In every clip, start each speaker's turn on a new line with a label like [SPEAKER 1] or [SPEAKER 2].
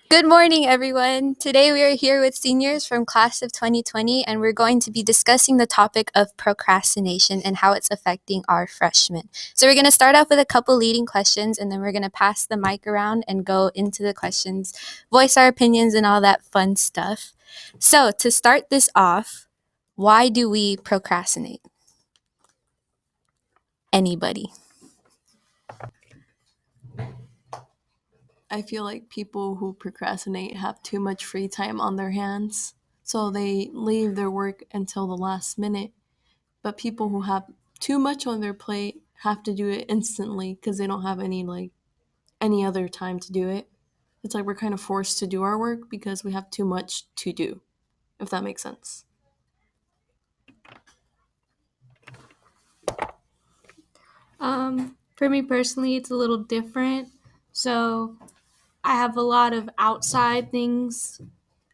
[SPEAKER 1] Good morning, everyone. Today we are here with seniors from class of 2020, and we're going to be discussing the topic of procrastination and how it's affecting our freshmen. So we're going to start off with a couple leading questions, and then we're going to pass the mic around and go into the questions, voice our opinions, and all that fun stuff. So to start this off, why do we procrastinate? Anybody?
[SPEAKER 2] I feel like people who procrastinate have too much free time on their hands, so they leave their work until the last minute. But people who have too much on their plate have to do it instantly because they don't have any other time to do it. It's like we're kind of forced to do our work because we have too much to do, if that makes sense.
[SPEAKER 3] For me personally, it's a little different. So I have a lot of outside things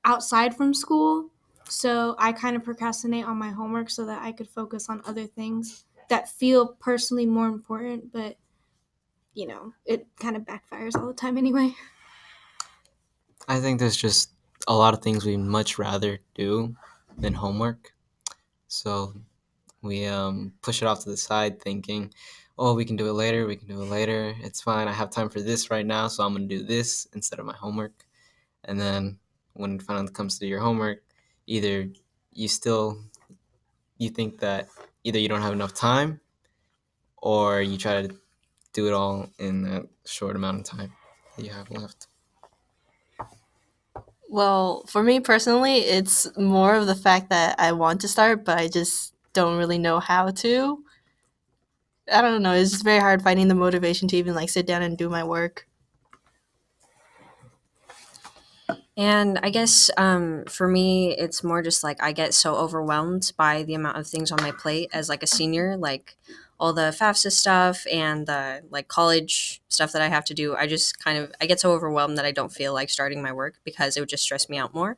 [SPEAKER 3] outside from school. So I kind of procrastinate on my homework so that I could focus on other things that feel personally more important, but it kind of backfires all the time anyway.
[SPEAKER 4] I think there's just a lot of things we'd much rather do than homework. So we push it off to the side thinking, oh, we can do it later, It's fine. I have time for this right now, so I'm going to do this instead of my homework. And then when it finally comes to your homework, either you still you think that either you don't have enough time or you try to do it all in that short amount of time that you have left.
[SPEAKER 5] Well, for me personally, it's more of the fact that I want to start, but I just don't really know how to. I don't know. It's just very hard finding the motivation to even sit down and do my work.
[SPEAKER 6] And I guess for me, it's more just I get so overwhelmed by the amount of things on my plate as a senior, all the FAFSA stuff and the college stuff that I have to do. I just I get so overwhelmed that I don't feel like starting my work because it would just stress me out more.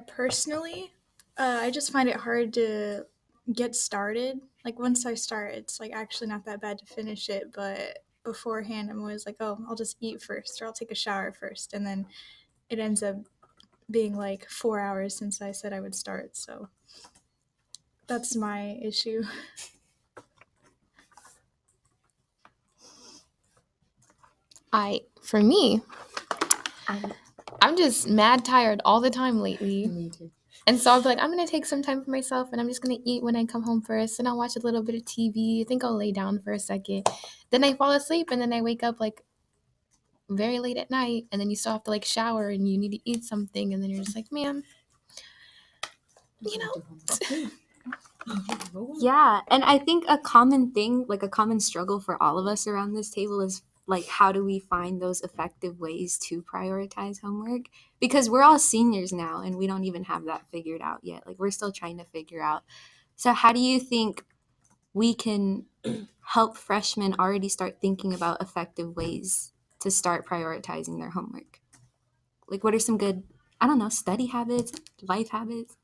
[SPEAKER 3] Personally, I just find it hard to get started. Once I start, it's actually not that bad to finish it, but beforehand, I'm always oh, I'll just eat first or I'll take a shower first. And then it ends up being 4 hours since I said I would start. So that's my issue.
[SPEAKER 7] For me, I'm just mad tired all the time lately.
[SPEAKER 5] Me too.
[SPEAKER 7] And so I'll be I'm going to take some time for myself and I'm just going to eat when I come home first. And I'll watch a little bit of TV. I think I'll lay down for a second. Then I fall asleep and then I wake up very late at night. And then you still have to shower and you need to eat something. And then you're just man,
[SPEAKER 1] Yeah, and I think a common thing, a common struggle for all of us around this table is how do we find those effective ways to prioritize homework? Because we're all seniors now and we don't even have that figured out yet. We're still trying to figure out. So how do you think we can help freshmen already start thinking about effective ways to start prioritizing their homework? What are some good, I don't know, study habits, life habits?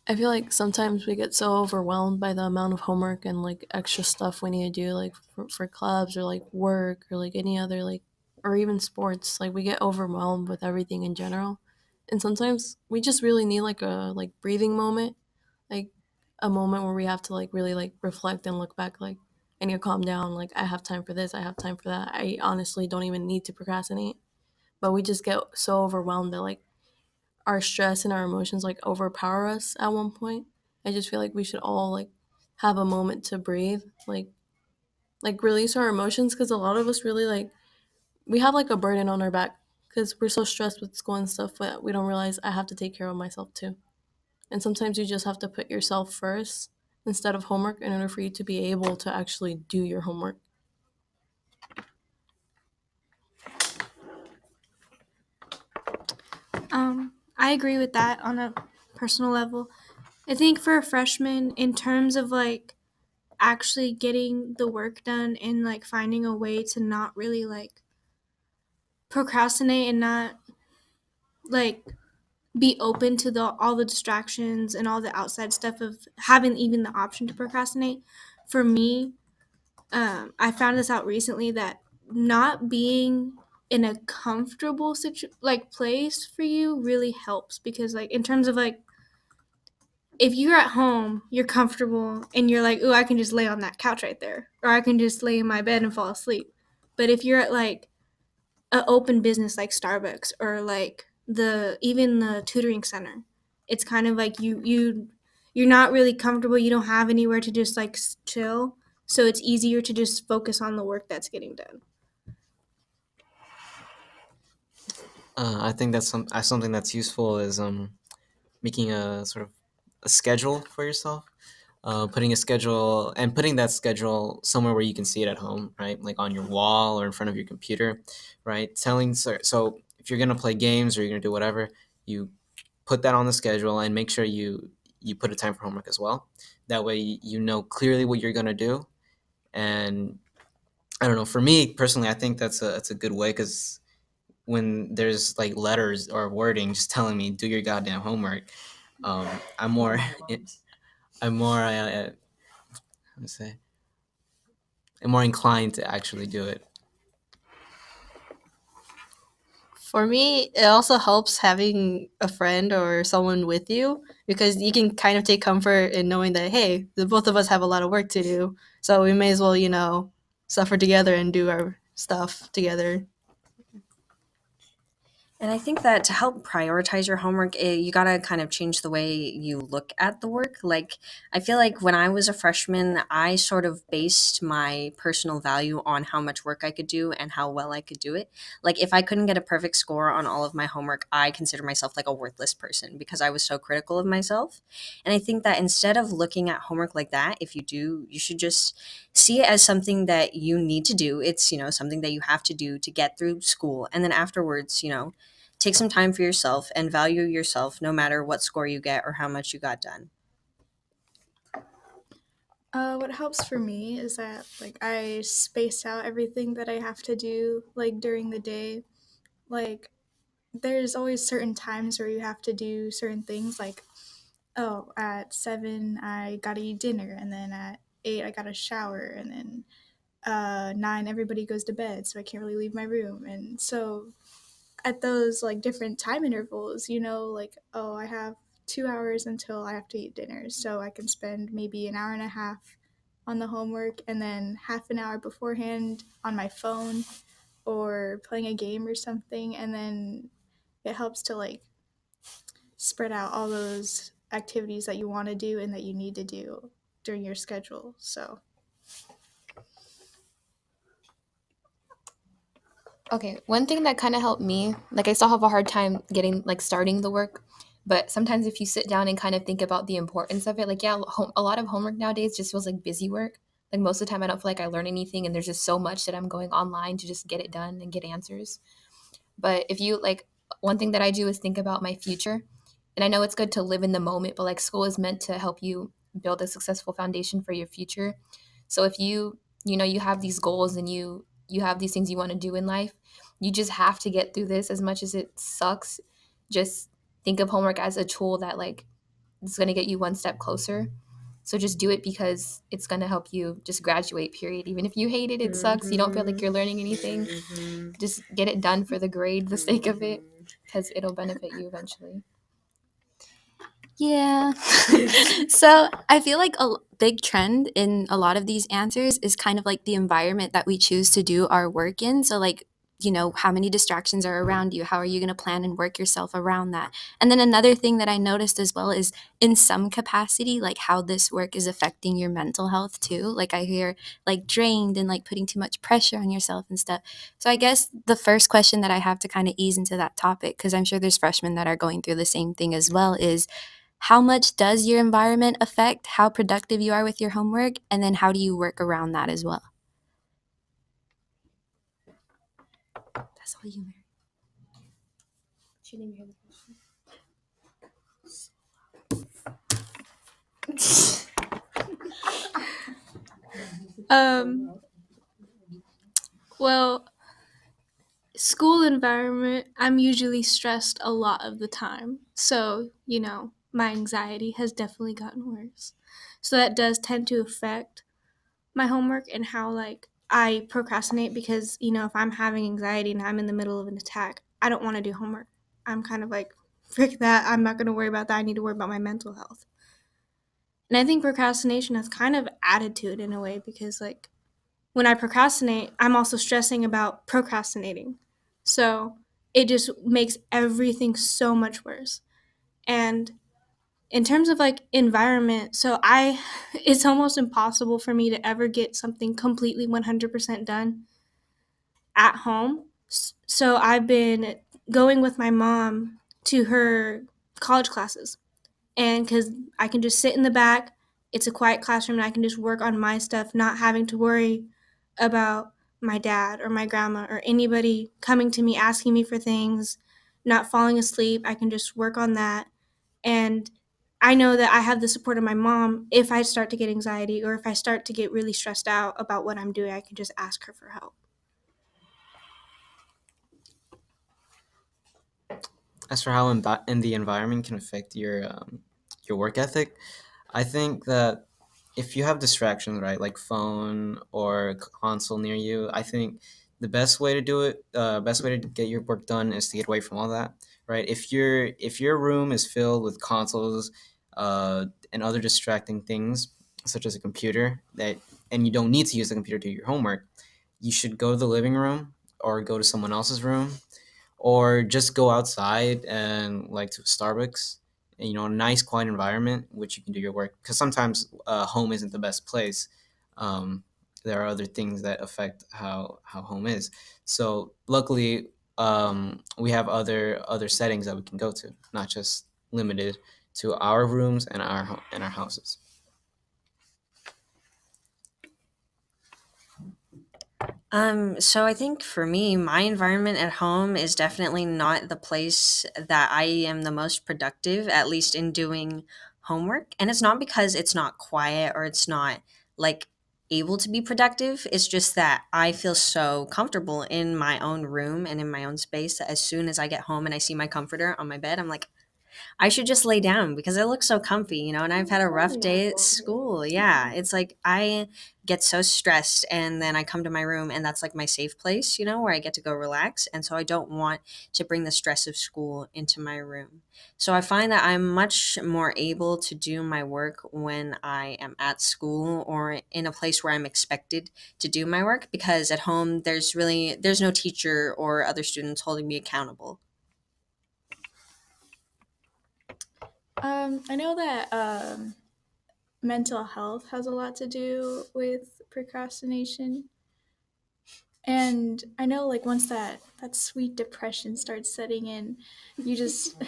[SPEAKER 2] I feel like sometimes we get so overwhelmed by the amount of homework and extra stuff we need to do for clubs or work or any other or even sports. We get overwhelmed with everything in general. And sometimes we just really need a breathing moment, like a moment where we have to really reflect and look back I need to calm down, I have time for this, I have time for that. I honestly don't even need to procrastinate. But we just get so overwhelmed that our stress and our emotions overpower us at one point. I just feel like we should all have a moment to breathe, release our emotions because a lot of us really we have a burden on our back because we're so stressed with school and stuff, but we don't realize I have to take care of myself too. And sometimes you just have to put yourself first instead of homework in order for you to be able to actually do your homework.
[SPEAKER 3] I agree with that on a personal level. I think for a freshman, in terms of actually getting the work done and finding a way to not really procrastinate and not be open to all the distractions and all the outside stuff of having even the option to procrastinate. For me, I found this out recently that not being in a comfortable place for you really helps, because like in terms of like if you're at home, you're comfortable and you're like, "Ooh, I can just lay on that couch right there, or I can just lay in my bed and fall asleep." But if you're at like an open business like Starbucks or like the tutoring center, it's kind of like you're not really comfortable. You don't have anywhere to just like chill, so it's easier to just focus on the work that's getting done.
[SPEAKER 4] I think that's something that's useful is making a sort of a schedule for yourself. Putting a schedule and putting that schedule somewhere where you can see it at home, right? Like on your wall or in front of your computer, right? So if you're gonna play games or you're gonna do whatever, you put that on the schedule and make sure you put a time for homework as well. That way you know clearly what you're gonna do. And I don't know. For me personally, I think that's a good way because when there's like letters or wording just telling me do your goddamn homework, um, I'm more I'm more how to say I'm more inclined to actually do it.
[SPEAKER 5] For me, it also helps having a friend or someone with you, because you can kind of take comfort in knowing that, hey, the both of us have a lot of work to do. So we may as well, suffer together and do our stuff together.
[SPEAKER 6] And I think that to help prioritize your homework, you gotta kind of change the way you look at the work. Like, I feel like when I was a freshman, I sort of based my personal value on how much work I could do and how well I could do it. Like, if I couldn't get a perfect score on all of my homework, I consider myself like a worthless person because I was so critical of myself. And I think that instead of looking at homework like that, if you do, you should just see it as something that you need to do. It's, something that you have to do to get through school. And then afterwards, take some time for yourself and value yourself no matter what score you get or how much you got done.
[SPEAKER 3] What helps for me is that like I space out everything that I have to do like during the day. Like there's always certain times where you have to do certain things. Like, oh, at 7 I gotta eat dinner, and then at 8 I gotta shower, and then 9 everybody goes to bed, so I can't really leave my room. And so at those like different time intervals, like, oh, I have 2 hours until I have to eat dinner, so I can spend maybe an hour and a half on the homework and then half an hour beforehand on my phone or playing a game or something. And then it helps to like spread out all those activities that you want to do and that you need to do during your schedule. So
[SPEAKER 7] Okay, one thing that kind of helped me, like I still have a hard time getting like starting the work, but sometimes if you sit down and kind of think about the importance of it, like yeah, a lot of homework nowadays just feels like busy work. Like most of the time I don't feel like I learn anything, and there's just so much that I'm going online to just get it done and get answers. But if you like, one thing that I do is think about my future. And I know it's good to live in the moment, but like school is meant to help you build a successful foundation for your future. So if you have these goals and you have these things you want to do in life, you just have to get through this as much as it sucks. Just think of homework as a tool that like it's going to get you one step closer. So just do it because it's going to help you just graduate, period. Even if you hate it, it sucks, you don't feel like you're learning anything, just get it done for the grade, the sake of it, because it'll benefit you eventually.
[SPEAKER 1] Yeah. So I feel like a big trend in a lot of these answers is kind of like the environment that we choose to do our work in. So, like, how many distractions are around you? How are you going to plan and work yourself around that? And then another thing that I noticed as well is in some capacity, like how this work is affecting your mental health too. Like, I hear like drained and like putting too much pressure on yourself and stuff. So, I guess the first question that I have to kind of ease into that topic, because I'm sure there's freshmen that are going through the same thing as well, is how much does your environment affect how productive you are with your homework? And then how do you work around that as well? That's all you, Mary.
[SPEAKER 7] She didn't hear the question.
[SPEAKER 3] well,
[SPEAKER 8] school environment, I'm usually stressed a lot of the time. So, my anxiety has definitely gotten worse. So that does tend to affect my homework and how like I procrastinate because, if I'm having anxiety and I'm in the middle of an attack, I don't want to do homework. I'm kind of like, frick that. I'm not going to worry about that. I need to worry about my mental health. And I think procrastination has kind of added to it in a way because like when I procrastinate, I'm also stressing about procrastinating. So it just makes everything so much worse. And in terms of like environment, it's almost impossible for me to ever get something completely 100% done at home. So I've been going with my mom to her college classes. And because I can just sit in the back, it's a quiet classroom, and I can just work on my stuff, not having to worry about my dad or my grandma or anybody coming to me asking me for things, not falling asleep. I can just work on that. And I know that I have the support of my mom. If I start to get anxiety or if I start to get really stressed out about what I'm doing, I can just ask her for help.
[SPEAKER 4] As for how in the environment can affect your work ethic, I think that if you have distractions, right, like phone or console near you, I think the best way to do it, best way to get your work done is to get away from all that, right? If your room is filled with consoles, and other distracting things, such as a computer, and you don't need to use the computer to do your homework, you should go to the living room or go to someone else's room or just go outside and like to Starbucks, and, a nice quiet environment which you can do your work. Because sometimes home isn't the best place. Um, there are other things that affect how home is. So luckily, we have other settings that we can go to, not just limited to our rooms and our houses.
[SPEAKER 6] So I think for me, my environment at home is definitely not the place that I am the most productive, at least in doing homework. And it's not because it's not quiet or it's not like able to be productive. It's just that I feel so comfortable in my own room and in my own space that as soon as I get home and I see my comforter on my bed, I'm like, I should just lay down because it looks so comfy, and I've had a rough day at school. Yeah, it's like I get so stressed and then I come to my room and that's like my safe place, where I get to go relax. And so I don't want to bring the stress of school into my room. So I find that I'm much more able to do my work when I am at school or in a place where I'm expected to do my work because at home there's no teacher or other students holding me accountable.
[SPEAKER 3] I know that mental health has a lot to do with procrastination. And I know like once that sweet depression starts setting in, you just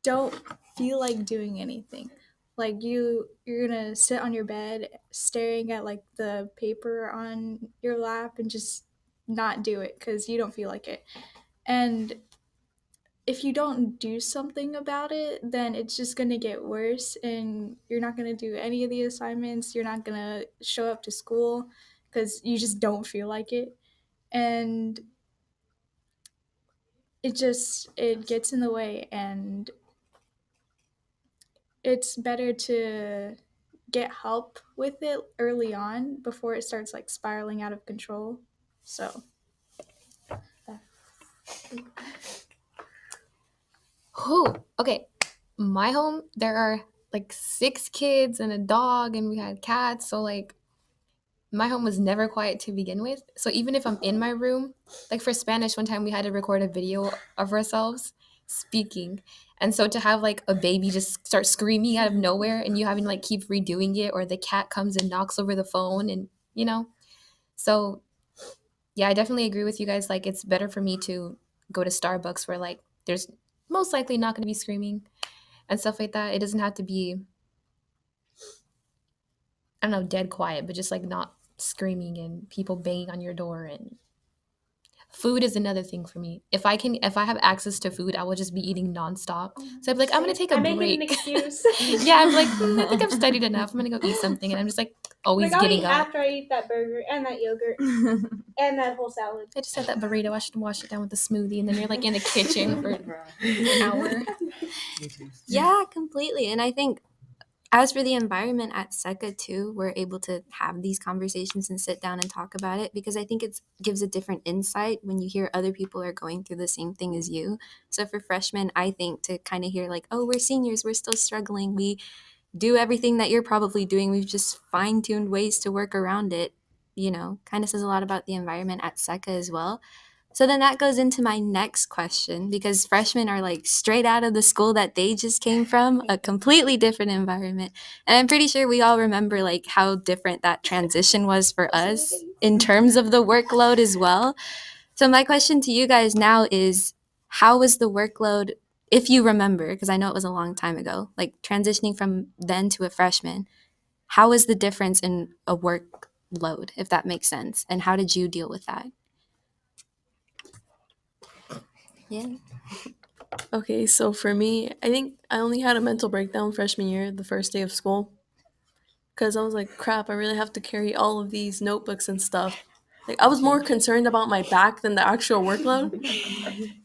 [SPEAKER 3] don't feel like doing anything. Like you're gonna sit on your bed staring at like the paper on your lap and just not do it because you don't feel like it. And if you don't do something about it, then it's just going to get worse and you're not going to do any of the assignments. You're not going to show up to school because you just don't feel like it. And it gets in the way, and it's better to get help with it early on before it starts like spiraling out of control. So
[SPEAKER 7] Okay. My home, there are like 6 kids and a dog, and we had cats. So, like, my home was never quiet to begin with. So, even if I'm in my room, like for Spanish, one time we had to record a video of ourselves speaking. And so, to have like a baby just start screaming out of nowhere and you having to like keep redoing it, or the cat comes and knocks over the phone, and So, yeah, I definitely agree with you guys. Like, it's better for me to go to Starbucks where like there's most likely not going to be screaming and stuff like that. It doesn't have to be, I don't know, dead quiet, but just like not screaming and people banging on your door and Food is another thing for me. If I have access to food, I will just be eating nonstop. So I'm like, I'm gonna take a
[SPEAKER 8] I make
[SPEAKER 7] break.
[SPEAKER 8] it an excuse.
[SPEAKER 7] Yeah, I'm like, I think I've studied enough. I'm gonna go eat something, and I'm just like always
[SPEAKER 8] I'll
[SPEAKER 7] getting
[SPEAKER 8] eat
[SPEAKER 7] up.
[SPEAKER 8] after I eat that burger and that yogurt and that whole salad.
[SPEAKER 7] I just had that burrito. I should wash it down with a smoothie, and then you're like in the kitchen for an hour.
[SPEAKER 1] Yeah, completely. And I think as for the environment at SECA too, we're able to have these conversations and sit down and talk about it because I think it gives a different insight when you hear other people are going through the same thing as you. So for freshmen, I think to kind of hear like, oh, we're seniors, we're still struggling. We do everything that you're probably doing. We've just fine-tuned ways to work around it, kind of says a lot about the environment at SECA as well. So then that goes into my next question because freshmen are like straight out of the school that they just came from, a completely different environment. And I'm pretty sure we all remember like how different that transition was for us in terms of the workload as well. So my question to you guys now is how was the workload, if you remember, because I know it was a long time ago, like transitioning from then to a freshman, how was the difference in a workload, if that makes sense? And how did you deal with that? Yeah.
[SPEAKER 2] Okay, so for me, I think I only had a mental breakdown freshman year, the first day of school. Because I was like, crap, I really have to carry all of these notebooks and stuff. Like, I was more concerned about my back than the actual workload.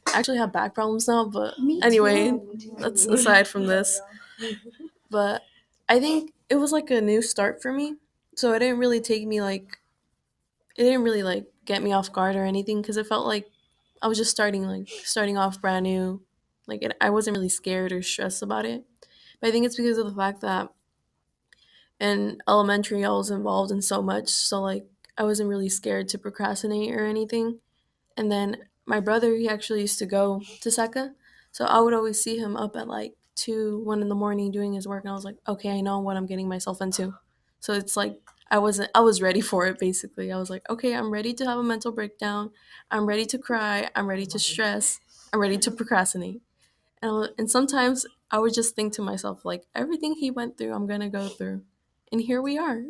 [SPEAKER 2] I actually have back problems now, but anyway, that's aside from this. But I think it was like a new start for me. So it didn't really get me off guard or anything because it felt like I was just starting off brand new. I wasn't really scared or stressed about it. But I think it's because of the fact that in elementary I was involved in so much, so like I wasn't really scared to procrastinate or anything. And then my brother, he actually used to go to SECA, so I would always see him up at like 1 in the morning doing his work, and I was like, okay, I know what I'm getting myself into. So it's like I was ready for it basically. I was like, okay, I'm ready to have a mental breakdown. I'm ready to cry. I'm ready to stress. I'm ready to procrastinate. And sometimes I would just think to myself, like, everything he went through, I'm gonna go through. And here we are.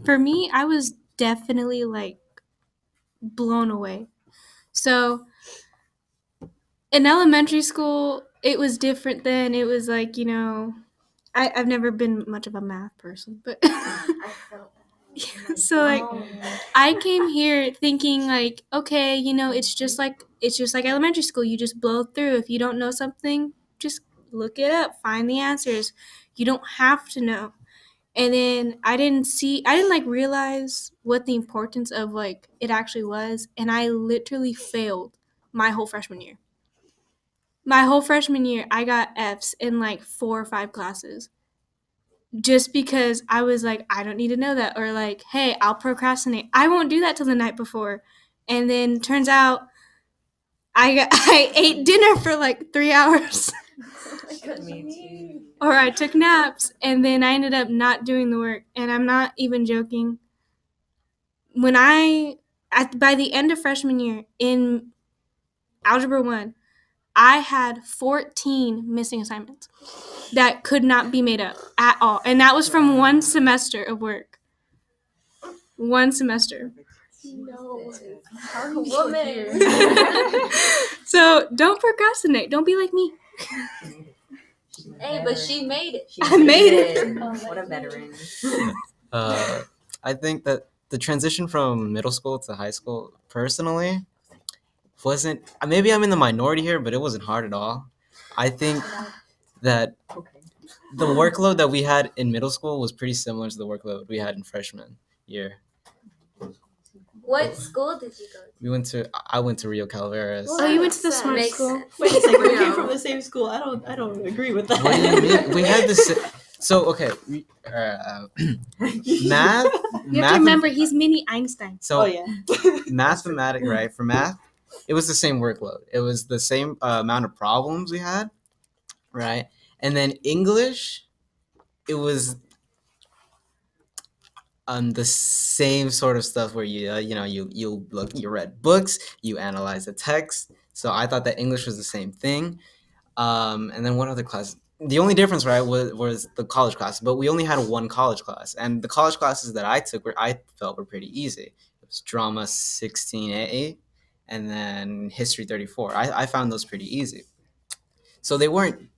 [SPEAKER 8] For me, I was definitely like blown away. So in elementary school, it was different then. It was like, I've never been much of a math person, but so like I came here thinking like, okay, it's just like elementary school. You just blow through. If you don't know something, just look it up, find the answers. You don't have to know. And then I didn't like realize what the importance of like it actually was, and I literally failed my whole freshman year. My whole freshman year, I got F's in like 4 or 5 classes. Just because I was like, I don't need to know that. Or like, hey, I'll procrastinate. I won't do that till the night before. And then turns out I ate dinner for like 3 hours.
[SPEAKER 6] Me too.
[SPEAKER 8] Or I took naps, and then I ended up not doing the work. And I'm not even joking. By the end of freshman year in Algebra 1, I had 14 missing assignments that could not be made up at all. And that was from one semester of work. One semester.
[SPEAKER 1] No, woman.
[SPEAKER 8] So don't procrastinate. Don't be like me.
[SPEAKER 1] Hey, but she made it.
[SPEAKER 8] I made it.
[SPEAKER 6] What a veteran.
[SPEAKER 4] I think that the transition from middle school to high school, personally, wasn't. Maybe I'm in the minority here, but it wasn't hard at all. I think that the workload that we had in middle school was pretty similar to the workload we had in freshman year.
[SPEAKER 1] What school did you go to?
[SPEAKER 4] I went to Rio Calaveras.
[SPEAKER 8] Oh, you went to the smart
[SPEAKER 1] Makes
[SPEAKER 8] school.
[SPEAKER 1] sense.
[SPEAKER 5] Wait a second, we came from the same school. I don't agree with that.
[SPEAKER 4] What do you mean? We had this. So okay, math.
[SPEAKER 8] You have to remember, he's mini Einstein.
[SPEAKER 4] So
[SPEAKER 5] Oh yeah.
[SPEAKER 4] mathematics, right? For math, it was the same workload. It was the same amount of problems we had, right? And then English, it was the same sort of stuff where you read books, you analyze the text. So I thought that English was the same thing. And then what other class? the only difference, right, was the college class. But we only had one college class, and the college classes that I took I felt were pretty easy. It was drama 16A, and then history 34. I found those pretty easy. So they weren't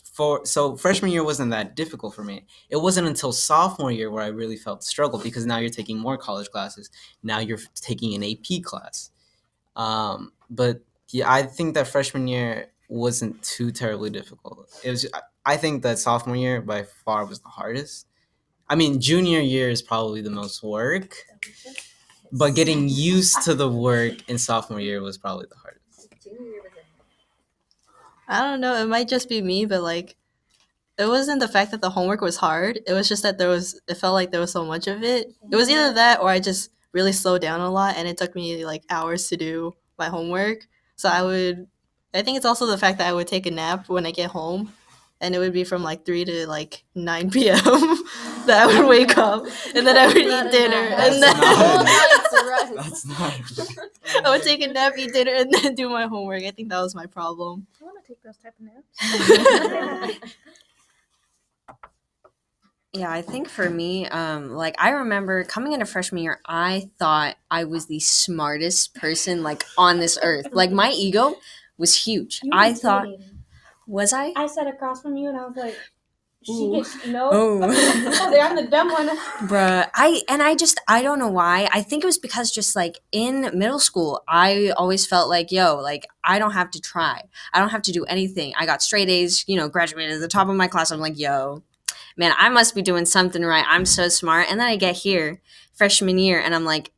[SPEAKER 4] so freshman year wasn't that difficult for me. It wasn't until sophomore year where I really felt the struggle, because now you're taking more college classes. Now you're taking an AP class. But yeah, I think that freshman year wasn't too terribly difficult. It was. I think that sophomore year by far was the hardest. I mean, junior year is probably the most work, but getting used to the work in sophomore year was probably the hardest.
[SPEAKER 5] I don't know. It might just be me, but like, it wasn't the fact that the homework was hard. It was just that it felt like there was so much of it. It was either that or I just really slowed down a lot and it took me like hours to do my homework. So I think it's also the fact that I would take a nap when I get home, and it would be from like 3 to like 9 p.m. that I would wake up, and then I would eat dinner, and then
[SPEAKER 4] That's not.
[SPEAKER 5] I would take a nap, eat dinner, and then do my homework. I think that was my problem.
[SPEAKER 8] I want to take those type of naps.
[SPEAKER 6] Yeah, I think for me, like I remember coming into freshman year, I thought I was the smartest person like on this earth. Like my ego was huge. I thought, was I?
[SPEAKER 8] I sat across from you and I was like,
[SPEAKER 6] Ooh.
[SPEAKER 8] no.
[SPEAKER 6] Oh.
[SPEAKER 8] I'm the dumb one.
[SPEAKER 6] Bruh, I don't know why. I think it was because just like in middle school, I always felt like, yo, like I don't have to try. I don't have to do anything. I got straight A's, graduated at the top of my class. I'm like, yo, man, I must be doing something right. I'm so smart. And then I get here freshman year and I'm like,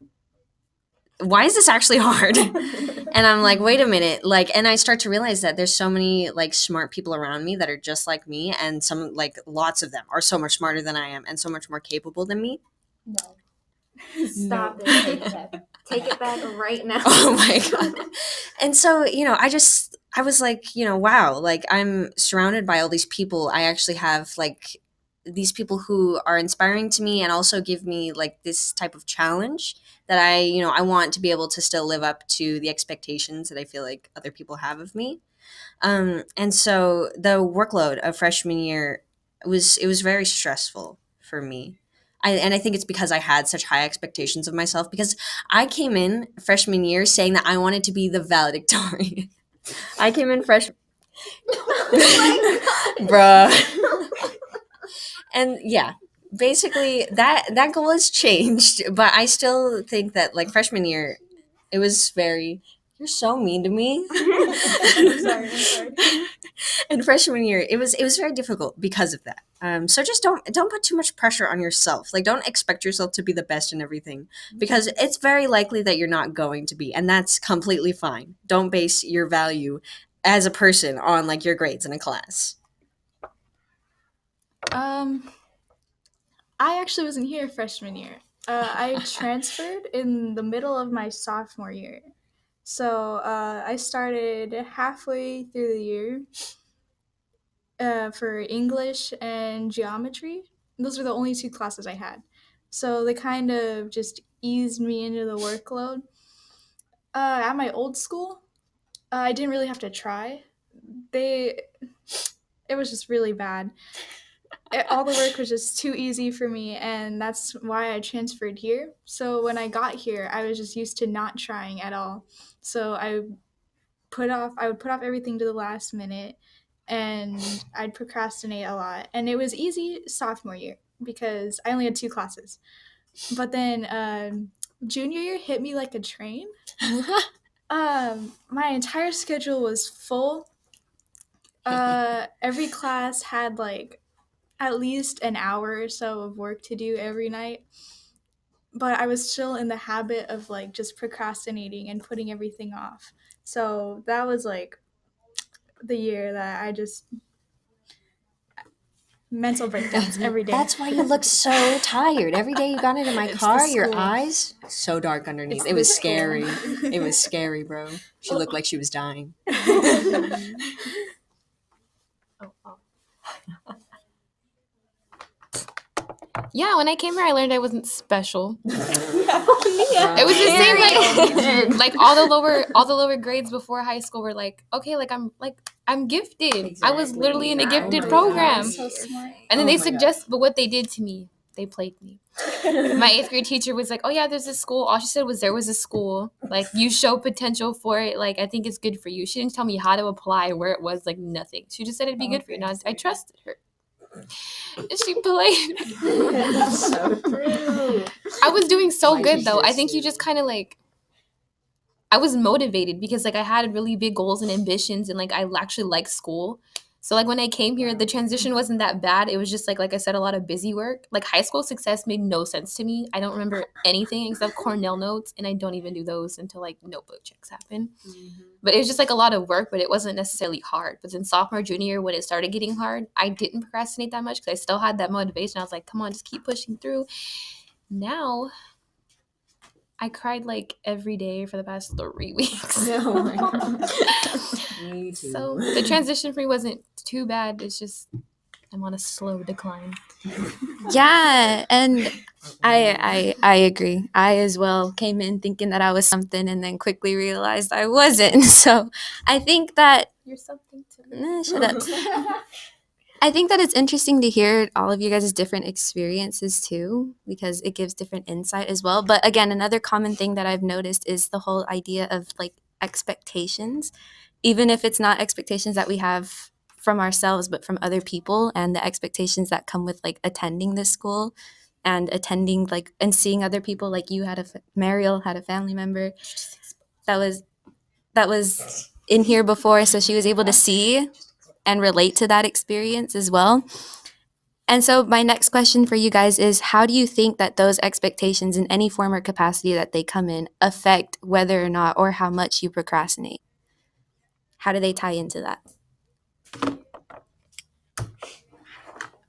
[SPEAKER 6] why is this actually hard? And I'm like, wait a minute. Like, and I start to realize that there's so many like smart people around me that are just like me. And some, like lots of them are so much smarter than I am and so much more capable than me.
[SPEAKER 8] No.
[SPEAKER 1] Stop it. Take it back right now.
[SPEAKER 6] Oh my God. And so, I was like, wow, like I'm surrounded by all these people. I actually have like these people who are inspiring to me and also give me like this type of challenge that I want to be able to still live up to the expectations that I feel like other people have of me. And so the workload of freshman year it was very stressful for me. I think it's because I had such high expectations of myself, because I came in freshman year saying that I wanted to be the valedictorian. I came in freshman. Bruh. And yeah, basically that goal has changed, but I still think that like freshman year, it was very. You're so mean to me.
[SPEAKER 3] I'm sorry.
[SPEAKER 6] In freshman year, it was very difficult because of that. So just don't put too much pressure on yourself. Like don't expect yourself to be the best in everything, because it's very likely that you're not going to be, and that's completely fine. Don't base your value as a person on like your grades in a class.
[SPEAKER 3] I actually wasn't here freshman year. I transferred in the middle of my sophomore year. So I started halfway through the year for English and geometry. Those were the only two classes I had. So they kind of just eased me into the workload. At my old school, I didn't really have to try. It was just really bad. All the work was just too easy for me, and that's why I transferred here. So when I got here, I was just used to not trying at all. So I would put off everything to the last minute, and I'd procrastinate a lot. And it was easy sophomore year because I only had two classes. But then junior year hit me like a train. My entire schedule was full. Every class had like at least an hour or so of work to do every night. But I was still in the habit of like just procrastinating and putting everything off. So that was like the year that I just mental breakdowns every day.
[SPEAKER 6] That's why you look so tired. Every day you got into my
[SPEAKER 3] It's
[SPEAKER 6] car,
[SPEAKER 3] the
[SPEAKER 6] your
[SPEAKER 3] school.
[SPEAKER 6] eyes so dark underneath.
[SPEAKER 3] It's
[SPEAKER 6] It was
[SPEAKER 3] the school.
[SPEAKER 6] scary. It was scary, bro. She looked like she was dying.
[SPEAKER 7] Yeah, when I came here, I learned I wasn't special. It was the same like all the lower grades before high school were like, okay, I'm gifted. I was literally in a gifted program.
[SPEAKER 3] So smart.
[SPEAKER 7] And then they suggest, but what they did to me, they played me. My 8th grade teacher was like, oh yeah, there's this school. All she said was there was a school. Like, you show potential for it. Like, I think it's good for you. She didn't tell me how to apply, where it was, like nothing. She just said it'd be good for you. And I trusted her. And she played.
[SPEAKER 9] So true.
[SPEAKER 7] I was doing so good though. I think you just kind of like, I was motivated because like I had really big goals and ambitions, and like I actually liked school. So like when I came here, the transition wasn't that bad. It was just like I said, a lot of busy work. Like high school success made no sense to me. I don't remember anything except Cornell notes, and I don't even do those until like notebook checks happen. But it was just like a lot of work, but it wasn't necessarily hard. But then sophomore, junior, when it started getting hard, I didn't procrastinate that much because I still had that motivation. I was like, come on, just keep pushing through. Now I cried like every day for the past 3 weeks.
[SPEAKER 9] Oh my god. Me too.
[SPEAKER 7] So the transition for me wasn't too bad. It's just I'm on a slow decline.
[SPEAKER 1] Yeah, and I agree. I as well came in thinking that I was something and then quickly realized I wasn't. So I think that
[SPEAKER 7] You're something to me.
[SPEAKER 1] shut up. I think that it's interesting to hear all of you guys' different experiences too, because it gives different insight as well. But again, another common thing that I've noticed is the whole idea of like expectations, even if it's not expectations that we have from ourselves, but from other people, and the expectations that come with like attending this school and attending like and seeing other people. Like you had Mariel had a family member that was in here before, so she was able to see and relate to that experience as well. And so my next question for you guys is, how do you think that those expectations in any form or capacity that they come in affect whether or not or how much you procrastinate? How do they tie into that?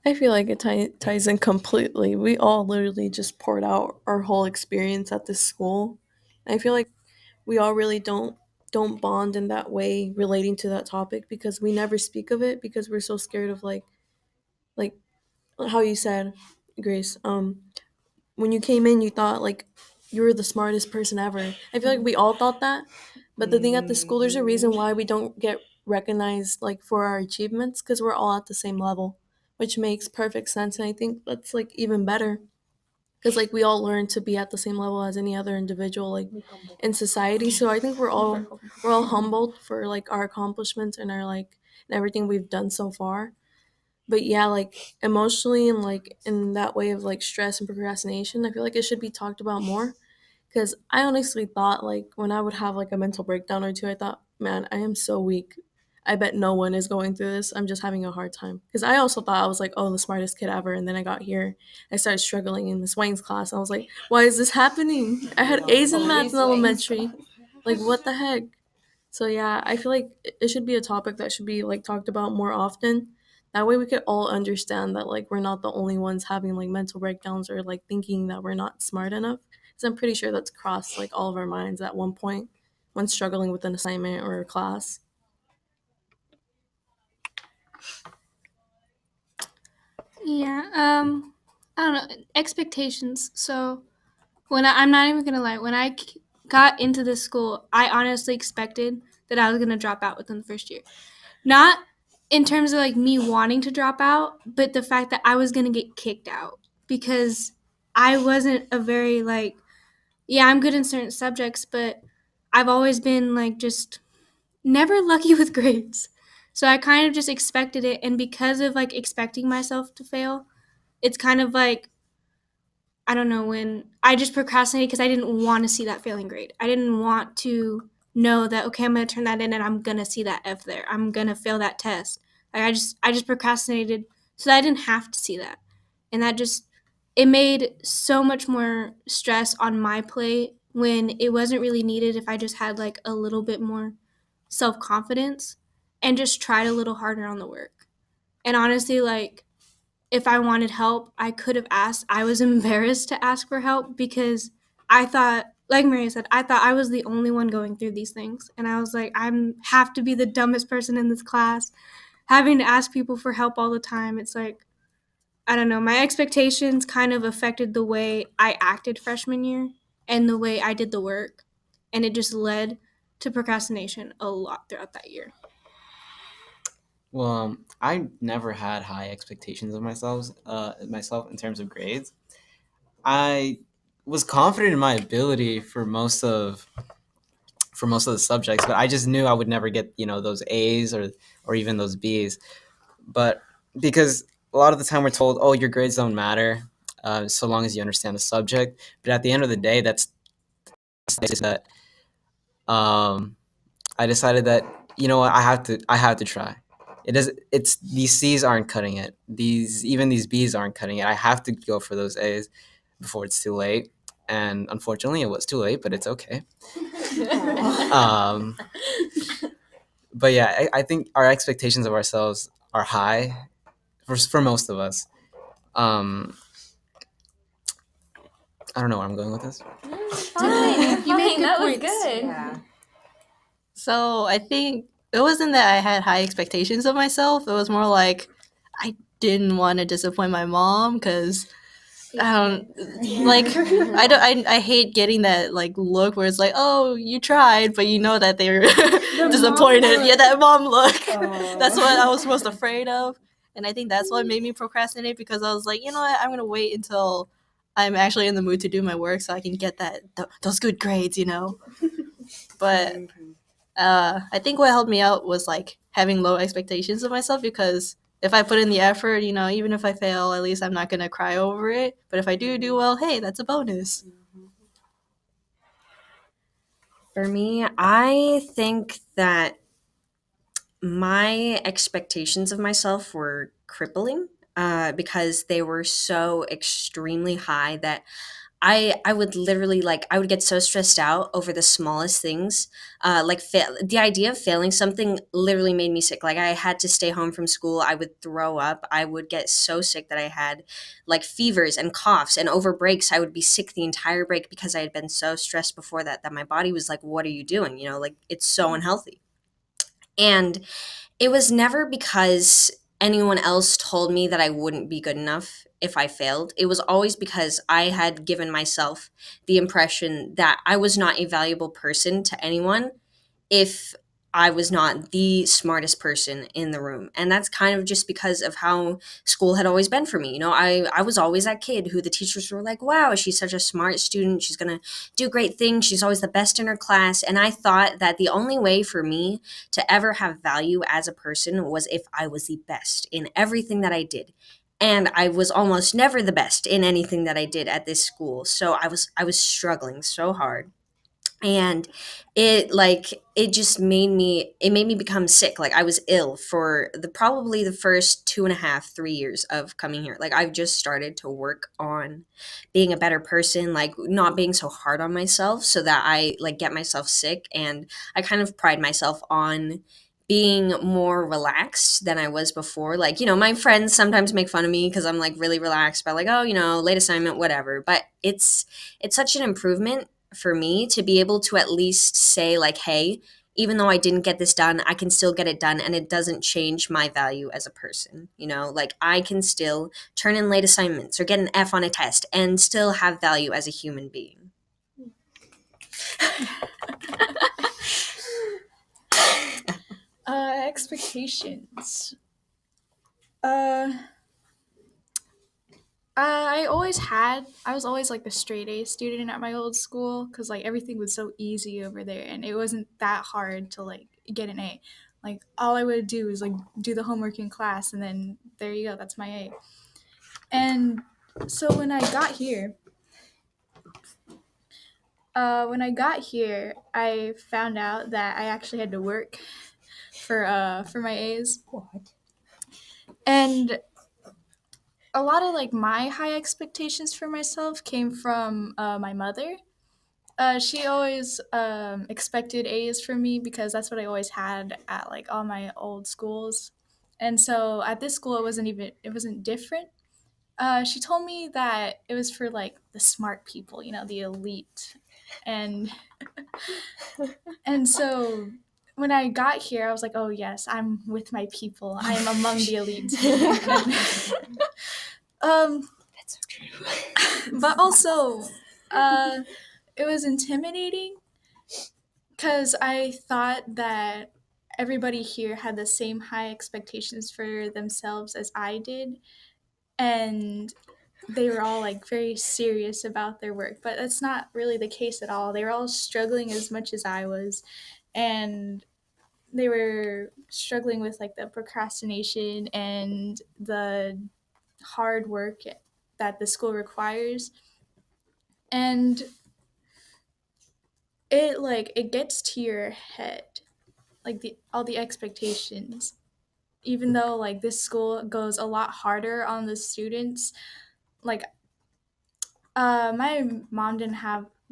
[SPEAKER 2] I feel like it ties in completely. We all literally just poured out our whole experience at this school. And I feel like we all really don't bond in that way relating to that topic because we never speak of it because we're so scared of like how you said, Grace, when you came in you thought like you were the smartest person ever. I feel like we all thought that. But the thing at the school, there's a reason why we don't get recognized like for our achievements because we're all at the same level, which makes perfect sense. And I think that's like even better because like we all learn to be at the same level as any other individual like in society. So I think we're all humbled for like our accomplishments and our like and everything we've done so far. But yeah, like emotionally and like in that way of like stress and procrastination, I feel like it should be talked about more. Because I honestly thought like when I would have like a mental breakdown or two, I thought, man, I am so weak. I bet no one is going through this. I'm just having a hard time. Because I also thought I was like, oh, the smartest kid ever. And then I got here, I started struggling in Miss Wang's class. I was like, why is this happening? I had A's in math in elementary. Like, what the heck? So yeah, I feel like it should be a topic that should be like talked about more often. That way we could all understand that like we're not the only ones having like mental breakdowns or like thinking that we're not smart enough. Because I'm pretty sure that's crossed like all of our minds at one point when struggling with an assignment or a class.
[SPEAKER 8] Yeah, I don't know, expectations. So I'm not even gonna lie, when I got into this school, I honestly expected that I was gonna drop out within the first year. Not in terms of like me wanting to drop out, but the fact that I was gonna get kicked out because I wasn't a very like, yeah, I'm good in certain subjects, but I've always been like just never lucky with grades. So I kind of just expected it, and because of like expecting myself to fail, it's kind of like, I don't know, when I just procrastinated because I didn't want to see that failing grade. I didn't want to know that, okay, I'm going to turn that in and I'm going to see that F there. I'm going to fail that test. Like I just procrastinated so that I didn't have to see that. And that just, it made so much more stress on my plate when it wasn't really needed if I just had like a little bit more self-confidence and just tried a little harder on the work. And honestly, like, if I wanted help, I could have asked. I was embarrassed to ask for help because I thought, like Maria said, I thought I was the only one going through these things. And I was like, have to be the dumbest person in this class, having to ask people for help all the time. It's like, I don't know, my expectations kind of affected the way I acted freshman year. and the way I did the work, and it just led to procrastination a lot throughout that year.
[SPEAKER 4] Well, I never had high expectations of myself in terms of grades. I was confident in my ability for most of the subjects, but I just knew I would never get, those A's or even those B's. But because a lot of the time we're told, oh, your grades don't matter, so long as you understand the subject. But at the end of the day, that's that I decided that, what, I have to try. It's these C's aren't cutting it. These B's aren't cutting it. I have to go for those A's before it's too late. And unfortunately, it was too late, but it's okay. Um, but yeah, I think our expectations of ourselves are high for most of us. Um, I don't know where I'm going with this.
[SPEAKER 1] Fine.
[SPEAKER 7] You made good
[SPEAKER 1] That was
[SPEAKER 7] points.
[SPEAKER 1] good.
[SPEAKER 9] Yeah.
[SPEAKER 5] So I think it wasn't that I had high expectations of myself. It was more like I didn't want to disappoint my mom because I don't like I hate getting that like look where it's like, oh, you tried, but you know that they're disappointed. Yeah, that mom look. That's what I was most afraid of, and I think that's what made me procrastinate because I was like, you know what, I'm gonna wait until I'm actually in the mood to do my work so I can get those good grades, But I think what helped me out was like having low expectations of myself because if I put in the effort, even if I fail, at least I'm not gonna cry over it. But if I do well, hey, that's a bonus.
[SPEAKER 6] For me, I think that my expectations of myself were crippling because they were so extremely high that I would literally I would get so stressed out over the smallest things. The idea of failing something literally made me sick. Like I had to stay home from school. I would throw up. I would get so sick that I had like fevers and coughs. And over breaks, I would be sick the entire break because I had been so stressed before that my body was like, "What are you doing?" Like it's so unhealthy. And it was never because anyone else told me that I wouldn't be good enough if I failed. It was always because I had given myself the impression that I was not a valuable person to anyone if I was not the smartest person in the room. And that's kind of just because of how school had always been for me. I was always that kid who the teachers were like, wow, she's such a smart student. She's going to do great things. She's always the best in her class. And I thought that the only way for me to ever have value as a person was if I was the best in everything that I did. And I was almost never the best in anything that I did at this school. So I was struggling so hard. And it just made me become sick. Like I was ill for probably the first 2.5-3 years of coming here. Like I've just started to work on being a better person, like not being so hard on myself so that I like get myself sick. And I kind of pride myself on being more relaxed than I was before. Like, my friends sometimes make fun of me because I'm like really relaxed about like, oh, late assignment, whatever. But it's such an improvement for me to be able to at least say like, hey, even though I didn't get this done, I can still get it done and it doesn't change my value as a person. Like I can still turn in late assignments or get an F on a test and still have value as a human being.
[SPEAKER 3] Expectations. I was always like the straight A student at my old school because like everything was so easy over there and it wasn't that hard to like get an A. Like all I would do is like do the homework in class and then there you go, that's my A. And so when I got here, I found out that I actually had to work for my A's.
[SPEAKER 9] What?
[SPEAKER 3] And a lot of like my high expectations for myself came from my mother. She always expected A's from me because that's what I always had at like all my old schools. And so at this school, it wasn't different. She told me that it was for like the smart people, the elite. And and so when I got here, I was like, oh yes, I'm with my people. I am among the elite.
[SPEAKER 9] That's so true.
[SPEAKER 3] But also, it was intimidating because I thought that everybody here had the same high expectations for themselves as I did, and they were all like very serious about their work, but that's not really the case at all. They were all struggling as much as I was, and they were struggling with like the procrastination and the hard work that the school requires. And it gets to your head, like the all the expectations. Even though like this school goes a lot harder on the students, like my mom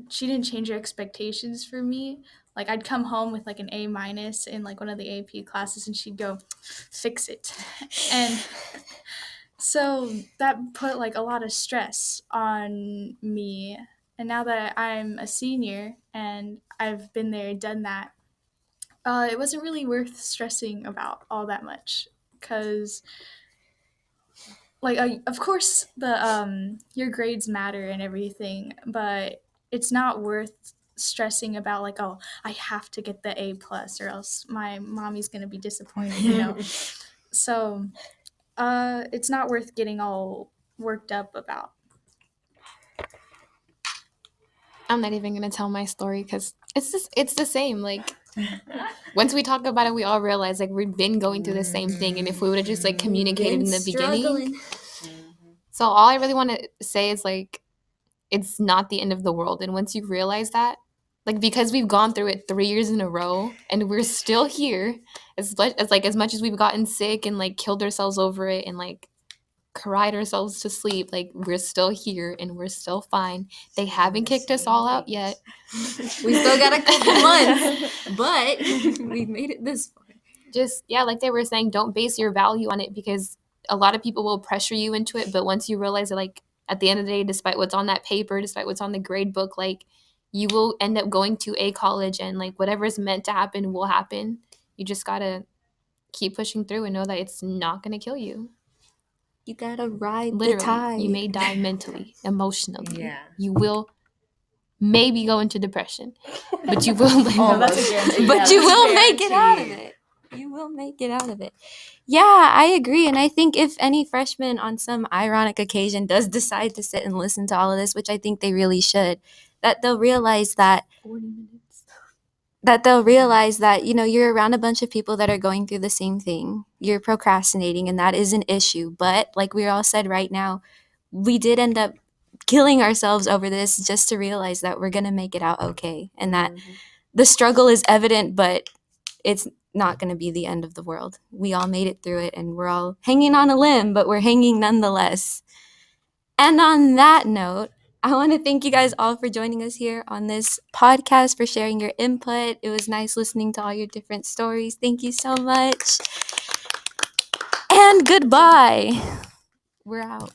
[SPEAKER 3] she didn't change her expectations for me. Like I'd come home with like an A minus in like one of the AP classes and she'd go, fix it. And so that put like a lot of stress on me. And now that I'm a senior and I've been there, done that, it wasn't really worth stressing about all that much because like of course the your grades matter and everything, but it's not worth stressing about like, oh, I have to get the A plus or else my mommy's gonna be disappointed, you know. So it's not worth getting all worked up about.
[SPEAKER 7] I'm not even gonna tell my story because it's the same. Like once we talk about it, we all realize like we've been going through the same thing, and if we would have just like communicated in the beginning. So all I really want to say is like it's not the end of the world, and once you realize that, like because we've gone through it 3 years in a row, and we're still here, as much as we've gotten sick and like killed ourselves over it and like cried ourselves to sleep, like we're still here and we're still fine. They haven't kicked us all out yet.
[SPEAKER 1] We still got a couple months, but we've made it this far.
[SPEAKER 7] Just like they were saying, don't base your value on it because a lot of people will pressure you into it, but once you realize that like at the end of the day, despite what's on that paper, despite what's on the grade book, like you will end up going to a college and like whatever is meant to happen will happen. You just gotta keep pushing through and know that it's not gonna kill you.
[SPEAKER 1] You gotta ride
[SPEAKER 7] Literally,
[SPEAKER 1] the tide.
[SPEAKER 7] you may die mentally, emotionally.
[SPEAKER 9] Yeah.
[SPEAKER 7] You will maybe go into depression, but you will
[SPEAKER 9] That's a guarantee.
[SPEAKER 1] But you will make it out of it. You will make it out of it. Yeah, I agree. And I think if any freshman on some ironic occasion does decide to sit and listen to all of this, which I think they really should, that they'll realize that
[SPEAKER 7] 40 minutes.
[SPEAKER 1] You know, you're around a bunch of people that are going through the same thing. You're procrastinating, and that is an issue. But like we all said right now, we did end up killing ourselves over this just to realize that we're going to make it out okay. And that the struggle is evident, but it's not going to be the end of the world. We all made it through it, and we're all hanging on a limb, but we're hanging nonetheless. And on that note, I want to thank you guys all for joining us here on this podcast, for sharing your input. It was nice listening to all your different stories. Thank you so much. And goodbye. We're out.